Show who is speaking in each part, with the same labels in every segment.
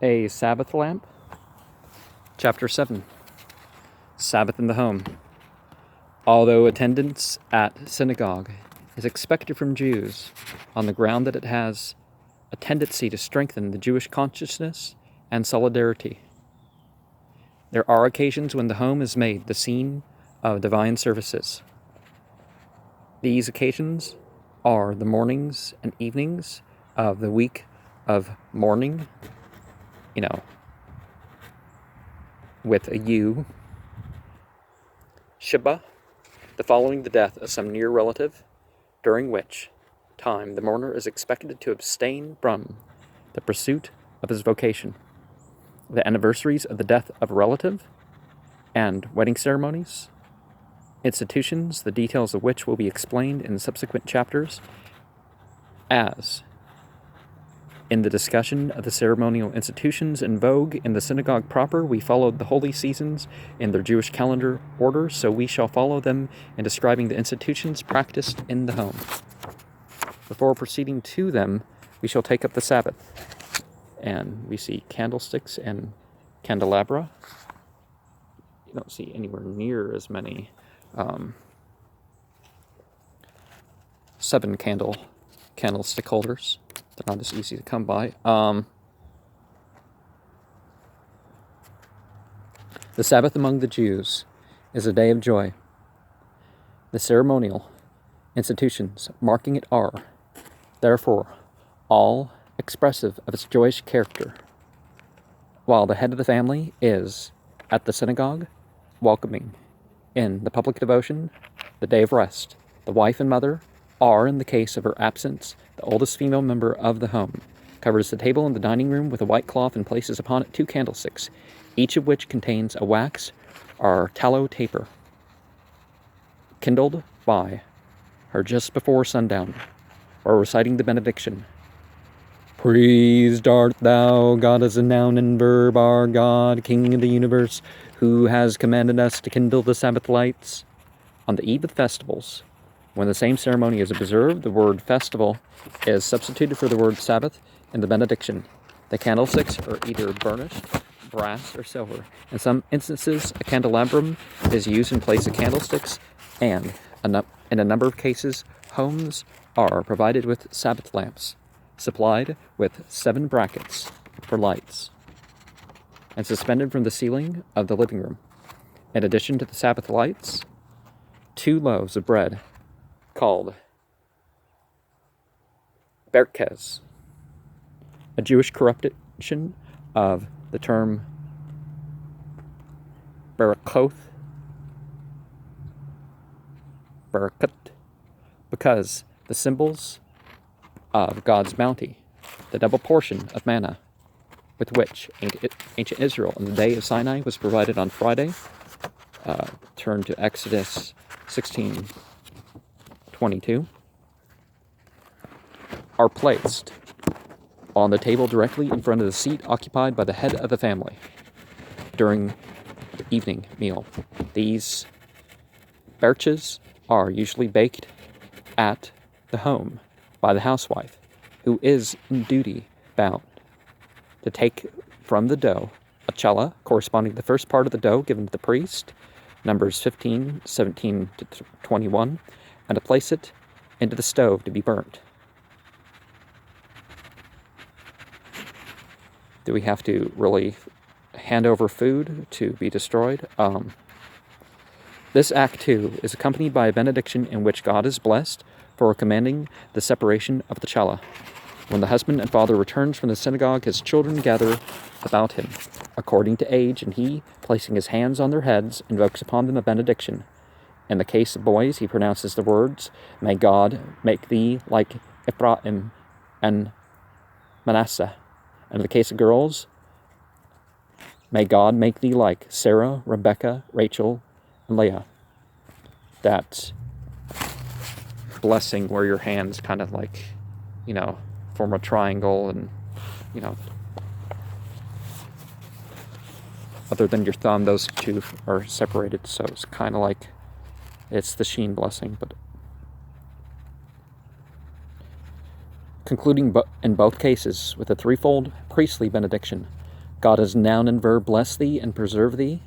Speaker 1: A Sabbath lamp. Chapter 7. Sabbath in the home. Although attendance at synagogue is expected from Jews on the ground that it has a tendency to strengthen the Jewish consciousness and solidarity, there are occasions when the home is made the scene of divine services. These occasions are the mornings and evenings of the week of mourning, with a U, Shiba, the following the death of some near relative, during which time the mourner is expected to abstain from the pursuit of his vocation. The anniversaries of the death of a relative, and wedding ceremonies, institutions, the details of which will be explained in subsequent chapters, as in the discussion of the ceremonial institutions in vogue in the synagogue proper, we followed the holy seasons in their Jewish calendar order, so we shall follow them in describing the institutions practiced in the home. Before proceeding to them, we shall take up the Sabbath. And we see candlesticks and candelabra. You don't see anywhere near as many 7 candlestick holders. They're not as easy to come by. The Sabbath among the Jews is a day of joy. The ceremonial institutions marking it are, therefore, all expressive of its joyous character, while the head of the family is, at the synagogue, welcoming in the public devotion the day of rest. The wife and mother are, in the case of her absence, the oldest female member of the home, covers the table in the dining room with a white cloth and places upon it 2 candlesticks, each of which contains a wax or tallow taper, kindled by her just before sundown, or reciting the benediction. Praised art thou, God as a noun and verb, our God, King of the universe, who has commanded us to kindle the Sabbath lights. On the eve of festivals, when the same ceremony is observed, the word festival is substituted for the word Sabbath in the benediction. The candlesticks are either burnished, brass, or silver. In some instances, a candelabrum is used in place of candlesticks, and in a number of cases, homes are provided with Sabbath lamps, supplied with 7 brackets for lights, and suspended from the ceiling of the living room. In addition to the Sabbath lights, 2 loaves of bread called berkes, a Jewish corruption of the term barakoth, because the symbols of God's bounty, the double portion of manna with which ancient Israel in the day of Sinai was provided on Friday. Turn to Exodus 16:22, are placed on the table directly in front of the seat occupied by the head of the family during the evening meal. These berches are usually baked at the home by the housewife, who is in duty bound to take from the dough a challah corresponding to the first part of the dough given to the priest, Numbers 15:17-21, and to place it into the stove to be burnt. Do we have to really hand over food to be destroyed? This act, too, is accompanied by a benediction in which God is blessed for commanding the separation of the challah. When the husband and father returns from the synagogue, his children gather about him, according to age, and he, placing his hands on their heads, invokes upon them a benediction. In the case of boys, he pronounces the words, "May God make thee like Ephraim and Manasseh." And in the case of girls, "May God make thee like Sarah, Rebecca, Rachel, and Leah." That blessing where your hands kind of form a triangle, and other than your thumb, those 2 are separated, so it's kind of like it's the Sheen blessing. But concluding in both cases with a 3-fold priestly benediction, God as a noun and verb, bless thee and preserve thee.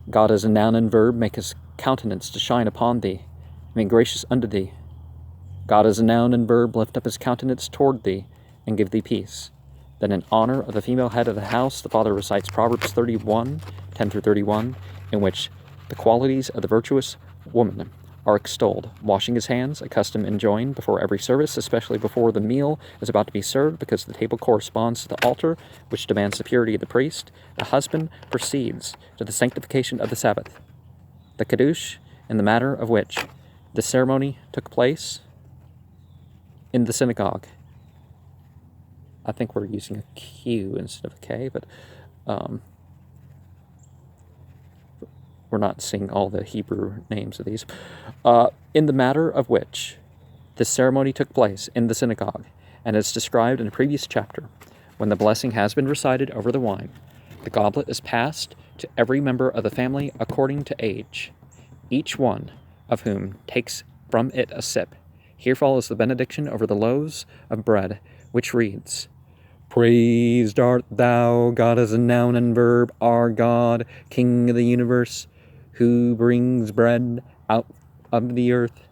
Speaker 1: God as a noun and verb, make his countenance to shine upon thee, and be gracious unto thee. God as a noun and verb, lift up his countenance toward thee, and give thee peace. Then in honor of the female head of the house, the father recites Proverbs 31, 10 through 31, in which the qualities of the virtuous woman are extolled. Washing his hands, a custom enjoined before every service, especially before the meal is about to be served, because the table corresponds to the altar, which demands the purity of the priest. The husband proceeds to the sanctification of the Sabbath. The Kiddush, in the matter of which the ceremony took place in the synagogue. I think we're using a Q instead of a K, but we're not seeing all the Hebrew names of these. In the matter of which the ceremony took place in the synagogue, and as described in a previous chapter, when the blessing has been recited over the wine, the goblet is passed to every member of the family according to age, each one of whom takes from it a sip. Here follows the benediction over the loaves of bread, which reads, Praised art thou, God as a noun and verb, our God, King of the universe, who brings bread out of the earth.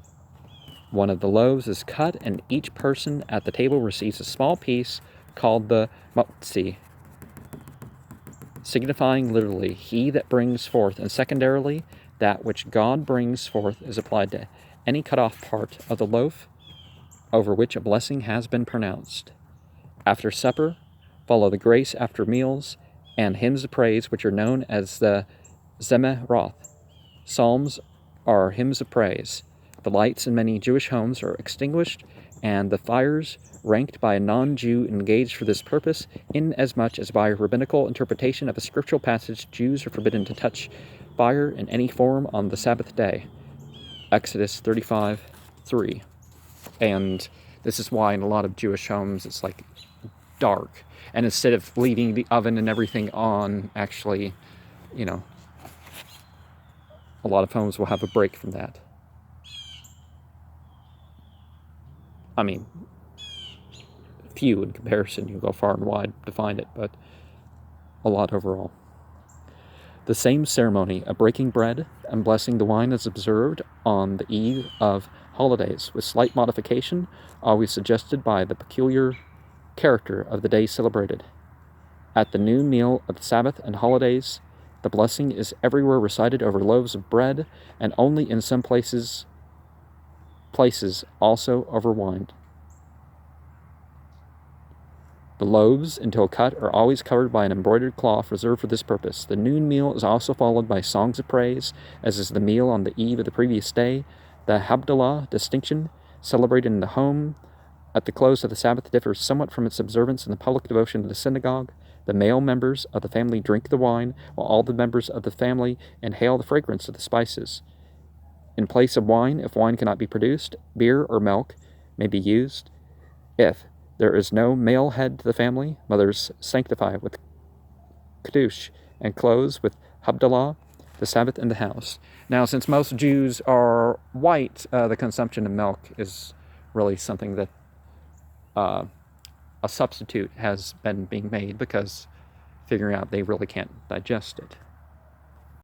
Speaker 1: One of the loaves is cut, and each person at the table receives a small piece called the motzi, signifying literally he that brings forth, and secondarily that which God brings forth is applied to any cut off part of the loaf over which a blessing has been pronounced. After supper, follow the grace after meals and hymns of praise, which are known as the Zemeroth. Psalms are hymns of praise. The lights in many Jewish homes are extinguished, and the fires ranked by a non-Jew engaged for this purpose, inasmuch as by a rabbinical interpretation of a scriptural passage, Jews are forbidden to touch fire in any form on the Sabbath day. Exodus 35:3. And this is why in a lot of Jewish homes it's like dark. And instead of leaving the oven and everything on, actually, a lot of homes will have a break from that. I mean, few in comparison. You go far and wide to find it, but a lot overall. The same ceremony of breaking bread and blessing the wine is observed on the eve of holidays, with slight modification, always suggested by the peculiar character of the day celebrated. At the noon meal of the Sabbath and holidays, the blessing is everywhere recited over loaves of bread, and only in some places also over wine. The loaves, until cut, are always covered by an embroidered cloth reserved for this purpose. The noon meal is also followed by songs of praise, as is the meal on the eve of the previous day. The Havdalah distinction, celebrated in the home at the close of the Sabbath, differs somewhat from its observance in the public devotion of the synagogue. The male members of the family drink the wine, while all the members of the family inhale the fragrance of the spices. In place of wine, if wine cannot be produced, beer or milk may be used. If there is no male head to the family, mothers sanctify with Kiddush and close with Havdalah, the Sabbath in the house. Now, since most Jews are white, the consumption of milk is really something that a substitute has been being made, because figuring out they really can't digest it.